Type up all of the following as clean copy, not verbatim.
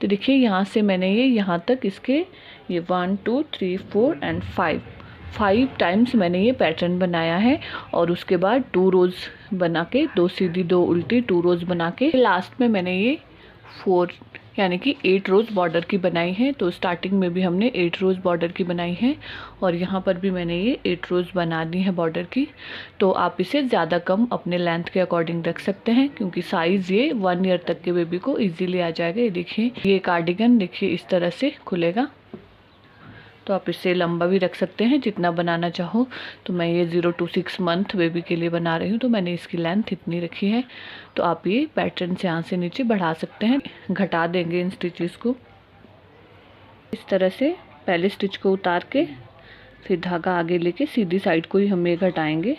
तो देखिए यहाँ से मैंने ये यहाँ तक इसके ये 1 2 3 4 एंड 5 टाइम्स मैंने ये पैटर्न बनाया है। और उसके बाद 2 रोज़ बना के, 2 सीधी 2 उल्टी 2 रोज़ बना के लास्ट में मैंने ये 4 यानी कि 8 रोज़ बॉर्डर की बनाई है। तो स्टार्टिंग में भी हमने 8 रोज़ बॉर्डर की बनाई है और यहाँ पर भी मैंने ये 8 रोज़ बना दी है बॉर्डर की। तो आप इसे ज़्यादा कम अपने लेंथ के अकॉर्डिंग रख सकते हैं, क्योंकि साइज़ ये 1 ईयर तक के बेबी को ईजीली आ जाएगा। ये देखिए, ये कार्डिगन देखिए इस तरह से खुलेगा। तो आप इसे लंबा भी रख सकते हैं जितना बनाना चाहो। तो मैं ये 0 to 6 मंथ बेबी के लिए बना रही हूँ, तो मैंने इसकी लेंथ इतनी रखी है। तो आप ये पैटर्न से यहाँ से नीचे बढ़ा सकते हैं, घटा देंगे इन स्टिचेस को। इस तरह से पहले स्टिच को उतार के फिर धागा आगे लेके सीधी साइड को ही हम ये घटाएंगे।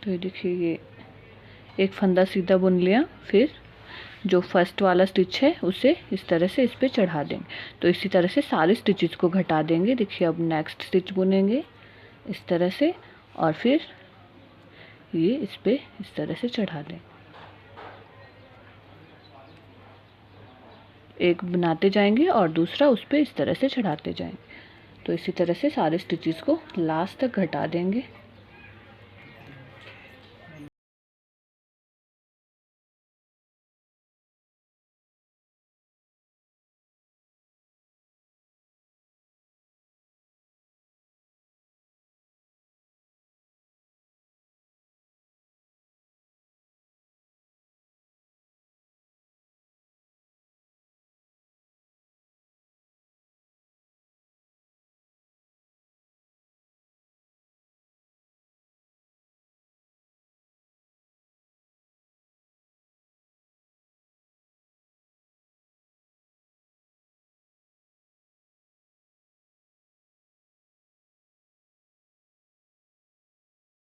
तो ये देखिए, ये एक फंदा सीधा बुन लिया, फिर जो फर्स्ट वाला स्टिच है उसे इस तरह से इस पे चढ़ा देंगे। तो इसी तरह से सारे स्टिचेस को घटा देंगे। देखिए, अब नेक्स्ट स्टिच बुनेंगे इस तरह से और फिर ये इस पे इस तरह से चढ़ा दें। एक बनाते जाएंगे और दूसरा उस पे इस तरह से चढ़ाते जाएंगे। तो इसी तरह से सारे स्टिचेस को लास्ट तक घटा देंगे।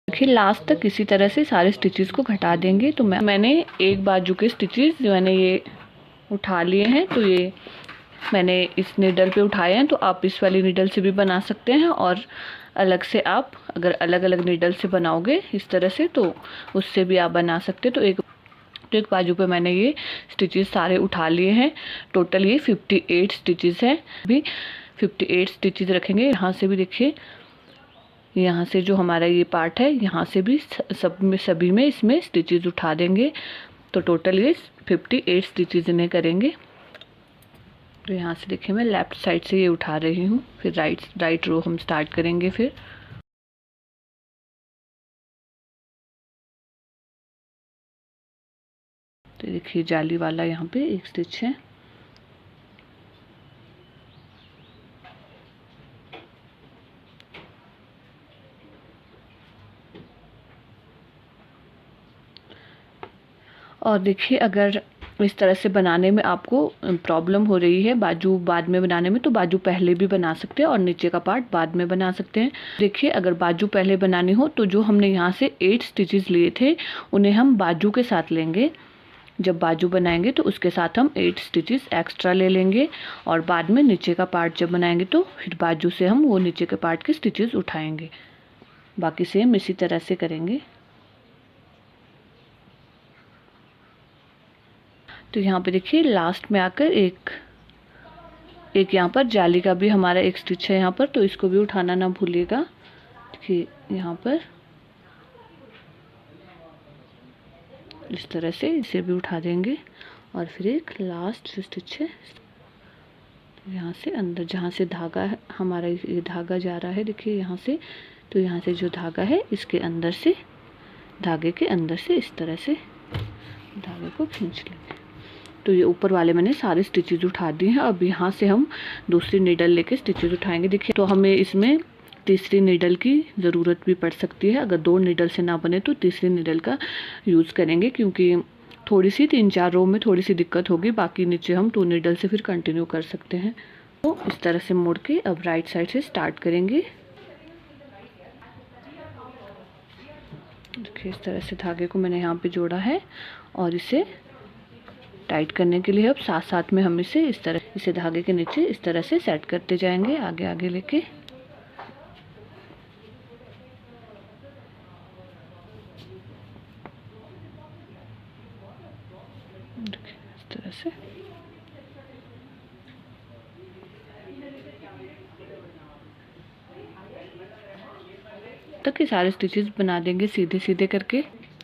देखिए, लास्ट तक इसी तरह से सारे स्टिचेस को घटा देंगे। तो मैंने एक बाजू के स्टिचेस जो मैंने ये उठा लिए हैं, तो ये मैंने इस नीडल पे उठाए हैं। तो आप इस वाली नीडल से भी बना सकते हैं और अलग से आप अगर अलग अलग नीडल से बनाओगे इस तरह से तो उससे भी आप बना सकते हैं। तो एक बाजू पे मैंने ये स्टिचेस सारे उठा लिए हैं। टोटल ये 58 स्टिचेस हैं। अभी 58 स्टिचेस रखेंगे। यहाँ से भी देखिए, यहाँ से जो हमारा ये पार्ट है यहाँ से भी सभी में इसमें स्टिचेस उठा देंगे। तो टोटल ये 58 स्टिचेस इन्हें करेंगे। तो यहाँ से देखिए, मैं लेफ़्ट साइड से ये उठा रही हूँ, फिर राइट रो हम स्टार्ट करेंगे। फिर तो देखिए, जाली वाला यहाँ पे एक स्टिच है। और देखिए, अगर इस तरह से बनाने में आपको प्रॉब्लम हो रही है बाजू बाद में बनाने में, तो बाजू पहले भी बना सकते हैं और नीचे का पार्ट बाद में बना सकते हैं। देखिए, अगर बाजू पहले बनानी हो तो जो हमने यहाँ से 8 स्टिचेस लिए थे उन्हें हम बाजू के साथ लेंगे। जब बाजू बनाएंगे तो उसके साथ हम 8 स्टिचेस एक्स्ट्रा ले लेंगे और बाद में नीचे का पार्ट जब बनाएंगे तो फिर बाजू से हम वो नीचे के पार्ट के स्टिचेस उठाएंगे। बाकी सेम इसी तरह से करेंगे। तो यहाँ पे देखिए, लास्ट में आकर एक यहाँ पर जाली का भी हमारा एक स्टिच है यहाँ पर, तो इसको भी उठाना ना भूलिएगा। देखिए, यहाँ पर इस तरह से इसे भी उठा देंगे और फिर एक लास्ट जो स्टिच है यहाँ से अंदर, जहाँ से धागा है हमारा, ये धागा जा रहा है देखिए यहाँ से, तो यहाँ से जो धागा है इसके अंदर से, धागे के अंदर से इस तरह से धागे को खींच लेंगे। तो ये ऊपर वाले मैंने सारे स्टिचेस उठा दिए हैं। अब यहाँ से हम दूसरी नीडल लेके स्टिचेस उठाएंगे। देखिए, तो हमें इसमें तीसरी नीडल की ज़रूरत भी पड़ सकती है। अगर 2 नीडल से ना बने तो तीसरी नीडल का यूज़ करेंगे, क्योंकि थोड़ी सी 3-4 रो में थोड़ी सी दिक्कत होगी। बाकी नीचे हम 2 नीडल से फिर कंटिन्यू कर सकते हैं। तो इस तरह से मोड़ के अब राइट साइड से स्टार्ट करेंगे। देखिए, इस तरह से धागे को मैंने यहाँ पे जोड़ा है और इसे टाइट करने के लिए अब साथ साथ में हम इसे धागे के नीचे इस तरह से सेट करते जाएंगे, आगे आगे लेके। तरह से तक ये सारे स्टिचेस बना देंगे सीधे सीधे करके।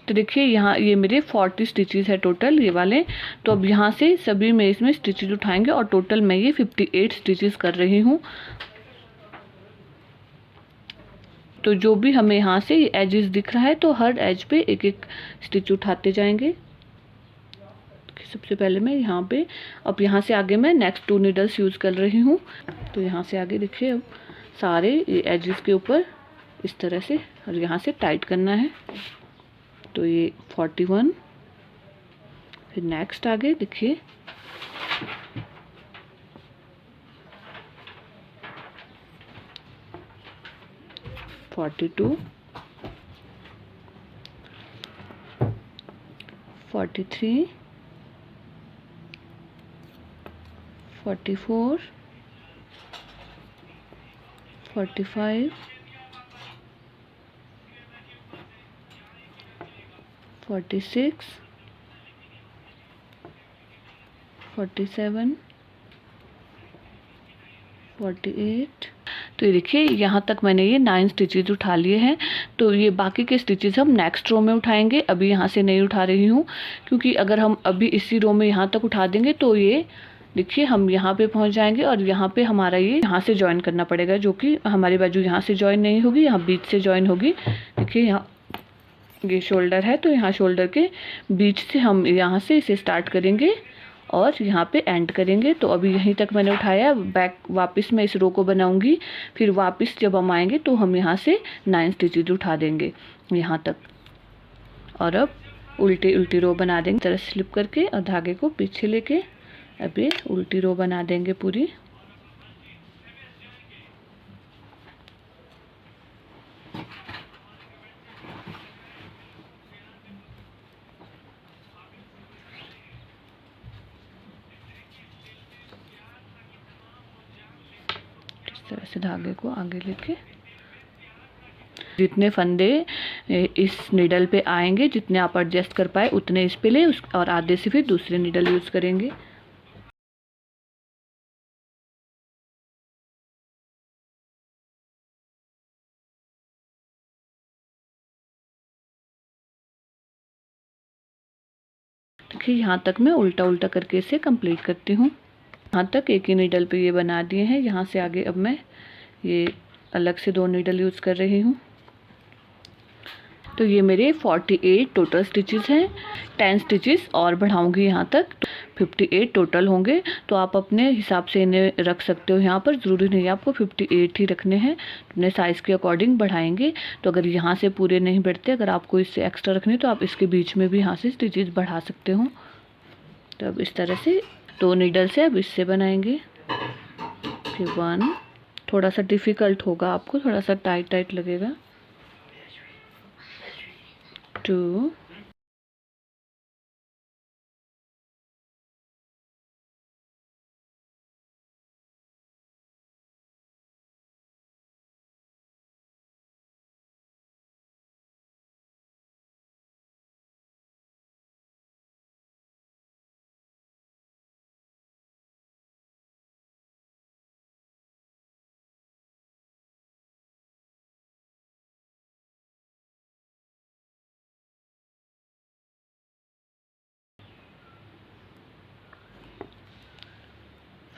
तो देखिए यहाँ ये मेरे 40 स्टिचेस है टोटल ये वाले। तो अब यहाँ से सभी में इसमें स्टिचेस उठाएंगे और टोटल मैं ये 58 स्टिचेस कर रही हूँ। तो जो भी हमें यहाँ से एजेस दिख रहा है तो हर एज पे एक एक स्टिच उठाते जाएंगे। सबसे पहले मैं यहाँ पे, अब यहाँ से आगे मैं नेक्स्ट 2 नीडल्स यूज़ कर रही हूँ। तो यहाँ से आगे देखिए अब सारे एजेस के ऊपर इस तरह से, और यहाँ से टाइट करना है। तो ये 41, फिर नेक्स्ट आगे देखिए 42, 43, 44, 45, 46, 47, 48। तो ये देखिए यहाँ तक मैंने ये 9 स्टिचेज उठा लिए हैं। तो ये बाकी के स्टिचेस हम नेक्स्ट रो में उठाएंगे, अभी यहाँ से नहीं उठा रही हूँ, क्योंकि अगर हम अभी इसी रो में यहाँ तक उठा देंगे तो ये देखिए हम यहाँ पे पहुँच जाएंगे और यहाँ पे हमारा ये यहाँ से ज्वाइन करना पड़ेगा, जो कि हमारी बाजू यहाँ से ज्वाइन नहीं होगी, यहाँ बीच से ज्वाइन होगी। देखिए यहाँ ये शोल्डर है, तो यहाँ शोल्डर के बीच से हम यहाँ से इसे स्टार्ट करेंगे और यहाँ पे एंड करेंगे। तो अभी यहीं तक मैंने उठाया, बैक वापस मैं इस रो को बनाऊंगी, फिर वापस जब हम आएंगे तो हम यहाँ से 9 स्टिचेज उठा देंगे यहाँ तक। और अब उल्टी उल्टी रो बना देंगे तरह स्लिप करके और धागे को पीछे लेके अब ये उल्टी रो बना देंगे पूरी। इस तरह से धागे को आगे लेके जितने फंदे इस नीडल पे आएंगे, जितने आप एडजस्ट कर पाए उतने इस पे ले, और आधे से फिर दूसरे नीडल यूज़ करेंगे। देखिए यहाँ तक मैं उल्टा उल्टा करके इसे कंप्लीट करती हूँ। यहाँ तक एक ही नीडल पे ये बना दिए हैं। यहाँ से आगे अब मैं ये अलग से 2 नीडल यूज़ कर रही हूँ। तो ये मेरे 48 टोटल स्टिचेस हैं। 10 स्टिचेस और बढ़ाऊंगी यहाँ तक, 58 टोटल होंगे। तो आप अपने हिसाब से इन्हें रख सकते हो, यहाँ पर ज़रूरी नहीं है आपको 58 ही रखने हैं, अपने साइज़ के अकॉर्डिंग बढ़ाएंगे। तो अगर यहाँ से पूरे नहीं बढ़ते, अगर आपको इससे एक्स्ट्रा रखनी तो आप इसके बीच में भी यहाँ से स्टिचेस बढ़ा सकते हो। तो अब इस तरह से 2 नीडल से अब इससे बनाएंगे। फिर 1, थोड़ा सा डिफ़िकल्ट होगा आपको, थोड़ा सा टाइट टाइट लगेगा। 2,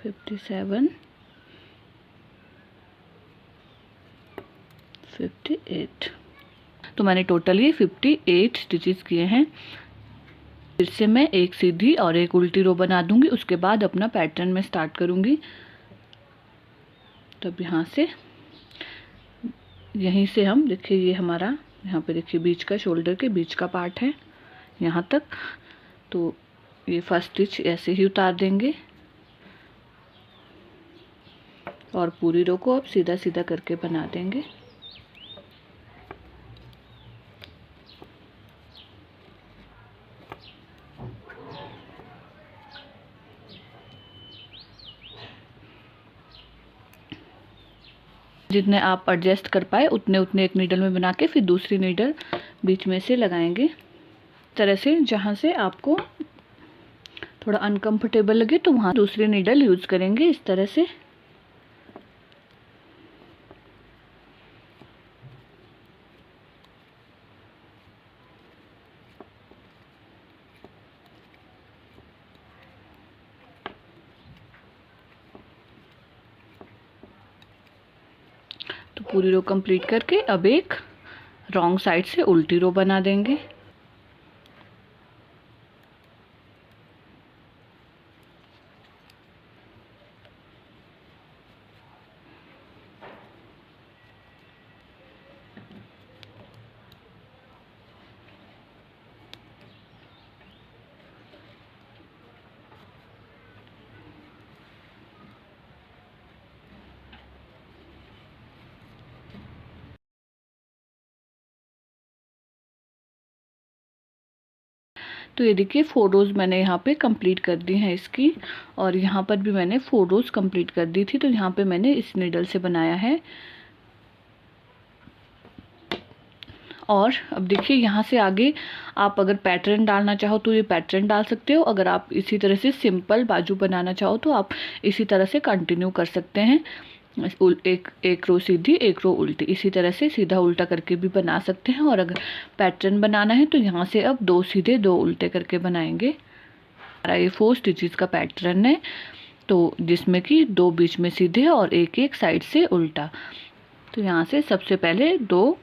57, 58। तो मैंने टोटल ये 58 स्टिचेस किए हैं। फिर से मैं एक सीधी और एक उल्टी रो बना दूंगी, उसके बाद अपना पैटर्न में स्टार्ट करूंगी। तो अब यहाँ से यहीं से हम देखिए ये हमारा यहाँ पे देखिए बीच का, शोल्डर के बीच का पार्ट है यहाँ तक। तो ये फर्स्ट स्टिच ऐसे ही उतार देंगे और पूरी रो को अब सीधा सीधा करके बना देंगे। जितने आप एडजस्ट कर पाए उतने उतने एक नीडल में बना के फिर दूसरी नीडल बीच में से लगाएंगे। तरह से जहाँ से आपको थोड़ा अनकंफर्टेबल लगे तो वहाँ दूसरी नीडल यूज़ करेंगे इस तरह से। तो पूरी रो कंप्लीट करके अब एक रॉन्ग साइड से उल्टी रो बना देंगे। तो ये देखिए 4 रोज़ मैंने यहाँ पे कंप्लीट कर दी हैं इसकी, और यहाँ पर भी मैंने 4 रोज़ कंप्लीट कर दी थी। तो यहाँ पे मैंने इस नीडल से बनाया है। और अब देखिए यहाँ से आगे आप अगर पैटर्न डालना चाहो तो ये पैटर्न डाल सकते हो। अगर आप इसी तरह से सिंपल बाजू बनाना चाहो तो आप इसी तरह से कंटिन्यू कर सकते हैं। एक रो सीधी, एक रो उल्टी, इसी तरह से सीधा उल्टा करके भी बना सकते हैं। और अगर पैटर्न बनाना है तो यहाँ से अब 2 सीधे 2 उल्टे करके बनाएंगे। ये 4 स्टिचेस का पैटर्न है, तो जिसमें कि 2 बीच में सीधे और एक एक साइड से उल्टा। तो यहाँ से सबसे पहले 2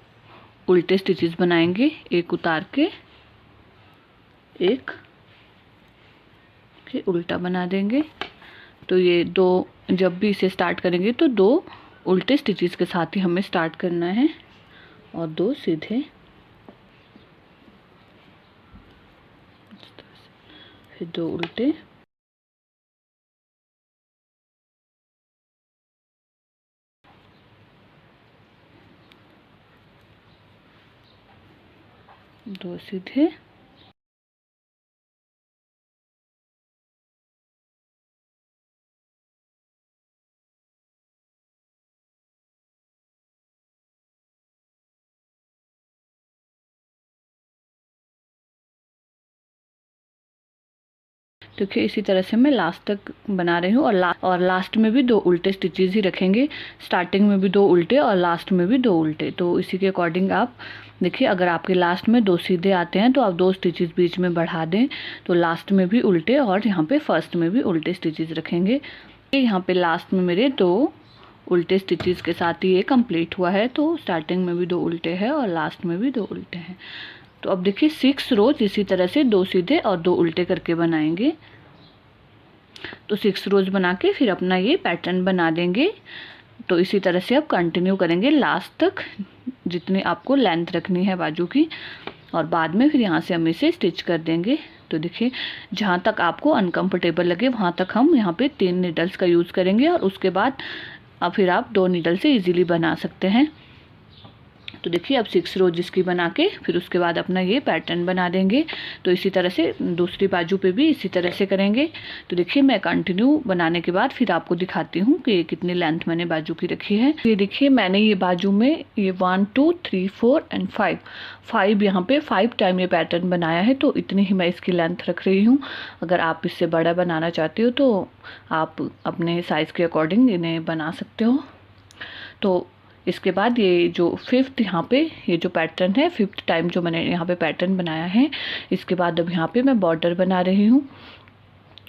उल्टे स्टिचेस बनाएंगे, एक उतार के एक उल्टा बना देंगे। तो ये 2, जब भी इसे स्टार्ट करेंगे तो 2 उल्टे स्टिचेस के साथ ही हमें स्टार्ट करना है, और 2 सीधे, फिर 2 उल्टे, दो सीधे, देखिए इसी तरह से मैं लास्ट तक बना रही हूँ। और लास्ट में भी 2 उल्टे स्टिचेस ही रखेंगे। स्टार्टिंग में भी 2 उल्टे और लास्ट में भी 2 उल्टे। तो इसी के अकॉर्डिंग आप देखिए, अगर आपके लास्ट में 2 सीधे आते हैं तो आप 2 स्टिचेस बीच में बढ़ा दें, तो लास्ट में भी उल्टे और यहाँ पे फर्स्ट में भी उल्टे स्टिचेस रखेंगे। यहाँ पे लास्ट में मेरे 2 उल्टे स्टिचेस के साथ ही ये कंप्लीट हुआ है। तो स्टार्टिंग में भी 2 उल्टे हैं और लास्ट में भी 2 उल्टे हैं। तो अब देखिए 6 रोज इसी तरह से 2 सीधे और 2 उल्टे करके बनाएंगे। तो 6 रोज बना के फिर अपना ये पैटर्न बना देंगे। तो इसी तरह से आप कंटिन्यू करेंगे लास्ट तक, जितनी आपको लेंथ रखनी है बाजू की, और बाद में फिर यहाँ से हम इसे स्टिच कर देंगे। तो देखिए जहाँ तक आपको अनकंफर्टेबल लगे वहाँ तक हम यहाँ पे 3 नीडल्स का यूज़ करेंगे, और उसके बाद फिर आप 2 नीडल से इजीली बना सकते हैं। तो देखिए अब 6 रोज इसकी बना के फिर उसके बाद अपना ये पैटर्न बना देंगे। तो इसी तरह से दूसरी बाजू पे भी इसी तरह से करेंगे। तो देखिए मैं कंटिन्यू बनाने के बाद फिर आपको दिखाती हूँ कि कितनी लेंथ मैंने बाजू की रखी है। ये देखिए मैंने ये बाजू में ये 1 2 3 4 एंड 5 यहाँ पे 5 टाइम ये पैटर्न बनाया है। तो इतनी ही मैं इसकी लेंथ रख रही हूँ। अगर आप इससे बड़ा बनाना चाहते हो तो आप अपने साइज़ के अकॉर्डिंग इन्हें बना सकते हो। तो इसके बाद ये जो 5th यहाँ पे ये जो पैटर्न है, 5th टाइम जो मैंने यहाँ पे पैटर्न बनाया है, इसके बाद अब यहाँ पे मैं बॉर्डर बना रही हूँ।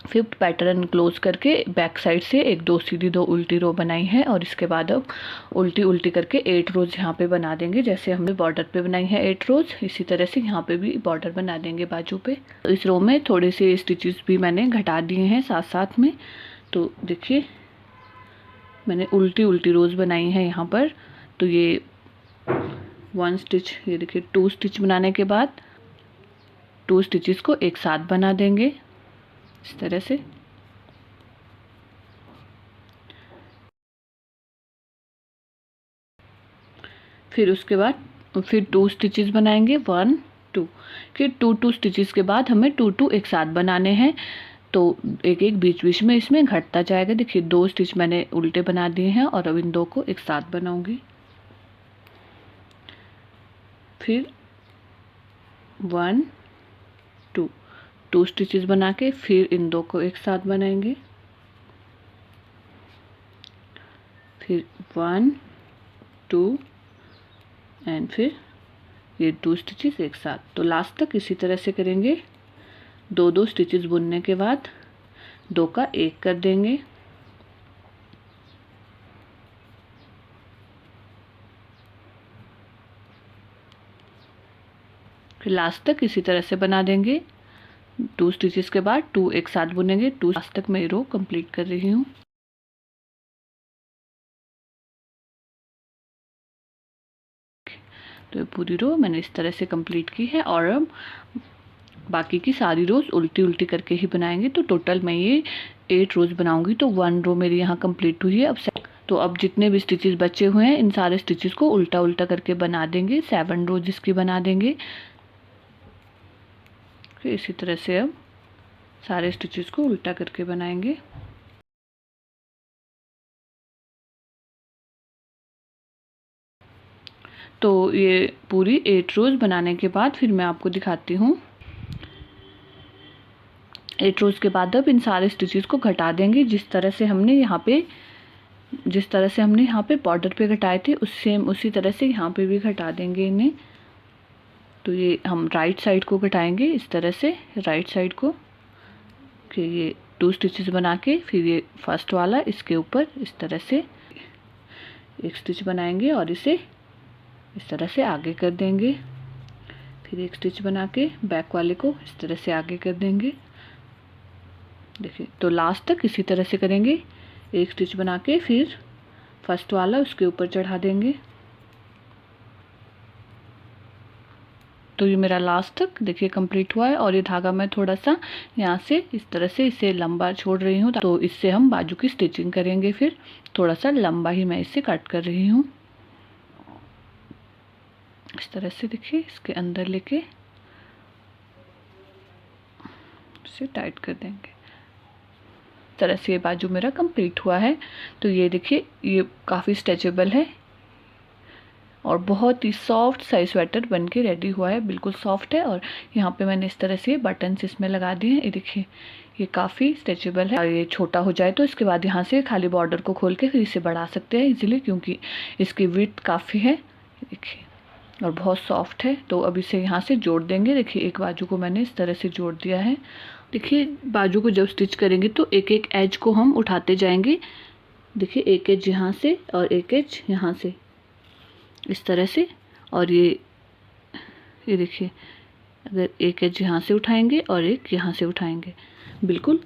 5th पैटर्न क्लोज करके बैक साइड से एक 2 सीधी 2 उल्टी रो बनाई है, और इसके बाद अब उल्टी उल्टी करके 8 रोज यहाँ पे बना देंगे। जैसे हमने बॉर्डर पे बनाई है 8 रोज, इसी तरह से यहाँ पे भी बॉर्डर बना देंगे बाजू पे। तो इस रो में थोड़े से स्टिचेस भी मैंने घटा दिए हैं साथ साथ में। तो देखिए मैंने उल्टी उल्टी रोज बनाई है यहाँ पर। तो ये 1 स्टिच, ये देखिए 2 स्टिच बनाने के बाद 2 स्टिचेस को एक साथ बना देंगे इस तरह से। फिर उसके बाद फिर 2 स्टिचेस बनाएंगे 1 2, फिर 2 स्टिचेस के बाद हमें 2 एक साथ बनाने हैं। तो एक एक बीच बीच में इसमें घटता जाएगा। देखिए 2 स्टिच मैंने उल्टे बना दिए हैं, और अब इन 2 को एक साथ बनाऊंगी। फिर 1 2 2 स्टिचेस बना के फिर इन 2 को एक साथ बनाएंगे, फिर 1 2 एंड फिर ये 2 स्टिचेस एक साथ। तो लास्ट तक इसी तरह से करेंगे। 2 स्टिचेस बुनने के बाद 2 का 1 कर देंगे, फिर लास्ट तक इसी तरह से बना देंगे। 2 स्टिचेस के बाद 2 एक साथ बुनेंगे। 2 लास्ट तक मैं ये रो कंप्लीट कर रही हूँ। तो ये पूरी रो मैंने इस तरह से कंप्लीट की है और अब बाकी की सारी रोज उल्टी उल्टी करके ही बनाएंगे। तो टोटल मैं ये 8 रोज बनाऊंगी। तो 1 रो मेरी यहाँ कंप्लीट हुई है। अब जितने भी स्टिचेस बचे हुए हैं इन सारे स्टिचेस को उल्टा उल्टा करके बना देंगे। 7 रोज इसकी बना देंगे। फिर इसी तरह से अब सारे स्टिचेस को उल्टा करके बनाएंगे। तो ये पूरी 8 रोज बनाने के बाद फिर मैं आपको दिखाती हूँ। 8 रोज के बाद अब इन सारे स्टिचेस को घटा देंगे। जिस तरह से हमने यहाँ पे बॉर्डर पे घटाए थे उसी तरह से यहाँ पे भी घटा देंगे इन्हें। तो ये हम राइट साइड को घटाएंगे इस तरह से, राइट साइड को। फिर ये 2 स्टिचेस बना के फिर ये फर्स्ट वाला इसके ऊपर इस तरह से एक स्टिच बनाएंगे और इसे इस तरह से आगे कर देंगे। फिर एक स्टिच बना के बैक वाले को इस तरह से आगे कर देंगे। देखिए, तो लास्ट तक इसी तरह से करेंगे। एक स्टिच बना के फिर फर्स्ट वाला उसके ऊपर चढ़ा देंगे। तो ये मेरा लास्ट तक देखिए कंप्लीट हुआ है। और ये धागा मैं थोड़ा सा यहाँ से इस तरह से इसे लंबा छोड़ रही हूँ। तो इससे हम बाजू की स्टिचिंग करेंगे। फिर थोड़ा सा लंबा ही मैं इसे कट कर रही हूँ इस तरह से। देखिए, इसके अंदर लेके इसे टाइट कर देंगे। इस तरह से ये बाजू मेरा कंप्लीट हुआ है। तो ये देखिए, ये काफ़ी स्ट्रेचेबल है और बहुत ही सॉफ्ट सा स्वेटर बन के रेडी हुआ है। बिल्कुल सॉफ्ट है। और यहाँ पे मैंने इस तरह से बटन्स इसमें लगा दिए हैं। ये देखिए, ये काफ़ी स्ट्रेचेबल है। और ये छोटा हो जाए तो इसके बाद यहाँ से खाली बॉर्डर को खोल के फिर इसे बढ़ा सकते हैं इजीली, क्योंकि इसकी विड्थ काफ़ी है। देखिए, और बहुत सॉफ्ट है। तो अब इसे यहाँ से जोड़ देंगे। देखिए, एक बाजू को मैंने इस तरह से जोड़ दिया है। देखिए, बाजू को जब स्टिच करेंगे तो एक एक एज को हम उठाते जाएंगे। देखिए, एक एज यहाँ से और एक एज यहाँ से इस तरह से। और ये देखिए, अगर एक एज यहाँ से उठाएंगे और एक यहाँ से उठाएंगे, बिल्कुल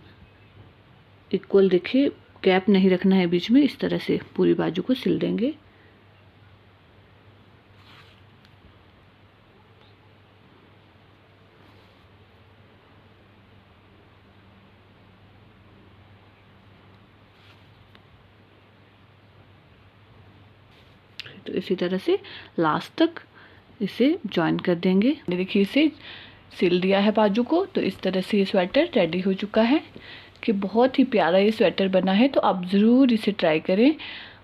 इक्वल। देखिए, गैप नहीं रखना है बीच में। इस तरह से पूरी बाजू को सिल देंगे। तो इसी तरह से लास्ट तक इसे जॉइन कर देंगे। देखिए, इसे सिल दिया है बाजू को। तो इस तरह से ये स्वेटर रेडी हो चुका है कि बहुत ही प्यारा ये स्वेटर बना है। तो आप ज़रूर इसे ट्राई करें,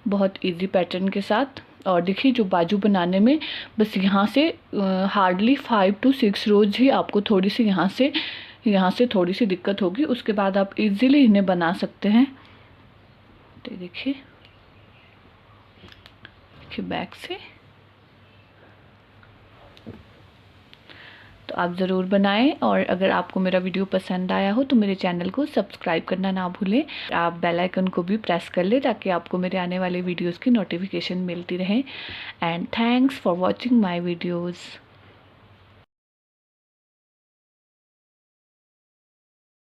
बहुत इजी पैटर्न के साथ। और देखिए, जो बाजू बनाने में बस यहाँ से हार्डली 5 to 6 रोज ही आपको थोड़ी सी यहाँ से थोड़ी सी दिक्कत होगी। उसके बाद आप इजीली इन्हें बना सकते हैं। तो देखिए बैक से। तो आप ज़रूर बनाएं। और अगर आपको मेरा वीडियो पसंद आया हो तो मेरे चैनल को सब्सक्राइब करना ना भूलें। आप बेल आइकन को भी प्रेस कर लें ताकि आपको मेरे आने वाले वीडियोस की नोटिफिकेशन मिलती रहे। And thanks for watching my videos.